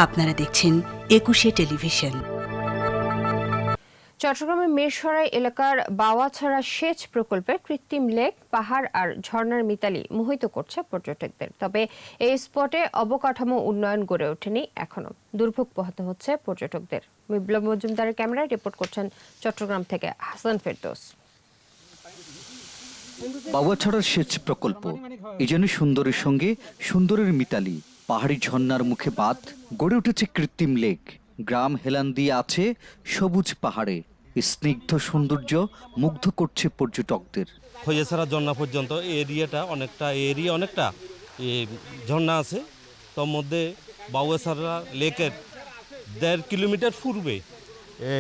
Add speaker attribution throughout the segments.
Speaker 1: আপনারা দেখছেন ২১শে টেলিভিশন।
Speaker 2: চট্টগ্রামের মিরসরাই এলাকার বাওয়াছড়া সেচ প্রকল্পে কৃত্রিম লেক, পাহাড় আর ঝর্ণার মিতালি মোহিত করছে পর্যটকদের। তবে এই স্পটে অবকাঠামো উন্নয়ন গড়ে ওঠেনি এখনো। দুর্ভোগ পোহাতে হচ্ছে পর্যটকদের। বিপ্লব মজুমদারের ক্যামেরায় রিপোর্ট করছেন চট্টগ্রাম থেকে হাসান ফেরদৌস।
Speaker 3: বাওয়াছড়ার সেচ প্রকল্প এই যেন সুন্দরের সঙ্গে সুন্দরের মিতালি। পাহাড়ি ঝর্ণার মুখে বাঁধ, গড়ে উঠেছে কৃত্রিম লেক। গ্রাম হেলান দিয়ে আছে সবুজ পাহাড়ে। স্নিগ্ধ সৌন্দর্য মুগ্ধ করছে পর্যটকদের।
Speaker 4: খৈয়াছড়া ঝর্ণা পর্যন্ত এরিয়া অনেকটা ঝর্ণা আছে। তার মধ্যে বাওয়াছড়া লেকের ১.৫ কিলোমিটার পূর্বে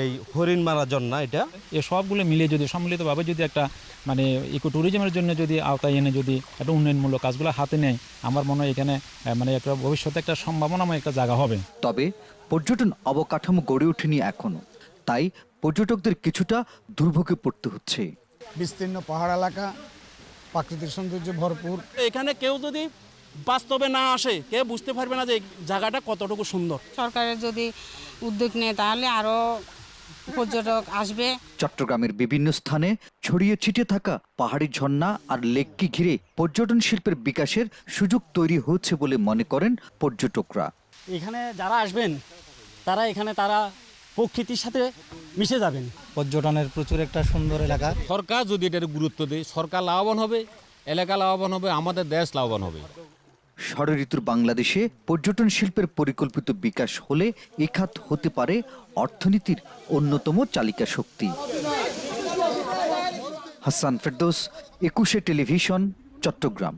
Speaker 4: এই হরিণমারা ঝর্ণা, এটা
Speaker 5: সবগুলো মিলে যদি সম্মিলিতভাবে যদি একটা মানে ইকো ট্যুরিজমের জন্য যদি আওতায় এনে যদি একটা উন্নয়নমূলক কাজগুলো হাতে নেয়, আমার মনে হয় এখানে মানে একটা ভবিষ্যতে একটা সম্ভাবনাময় একটা জায়গা হবে।
Speaker 3: তবে পর্যটন অবকাঠামো গড়ে ওঠেনি এখনো, তাই পর্যটকদের কিছুটা দুর্ভোগে পড়তে হচ্ছে।
Speaker 6: বিস্তীর্ণ পাহাড় এলাকা, প্রাকৃতিক সৌন্দর্য ভরপুর।
Speaker 7: এখানে কেউ যদি বাস্তবে না আসে, কেউ বুঝতে পারবে না যে জায়গাটা কতটুকু সুন্দর।
Speaker 8: সরকারের যদি উদ্যোগ নেয় তাহলে আরো পর্যটক আসবে।
Speaker 3: চট্টগ্রামের বিভিন্ন স্থানে ছড়িয়ে ছিটিয়ে থাকা পাহাড়ি ঝর্ণা আর লেককে ঘিরে পর্যটন শিল্পের বিকাশের সুযোগ তৈরি হচ্ছে বলে মনে করেন পর্যটকরা।
Speaker 7: এখানে যারা আসবেন তারা প্রকৃতির সাথে মিশে যাবেন।
Speaker 6: পর্যটনের প্রচুর একটা সুন্দর এলাকা।
Speaker 9: সরকার যদি এটার গুরুত্ব দেয়, সরকার লাভবান হবে, এলাকা লাভবান হবে, আমাদের দেশ লাভবান হবে।
Speaker 3: ষড়ঋতুর বাংলাদেশে পর্যটন শিল্পের পরিকল্পিত বিকাশ হলে এ খাত হতে পারে অর্থনীতির অন্যতম চালিকা শক্তি। হাসান ফেরদৌস, ২১শে টেলিভিশন, চট্টগ্রাম।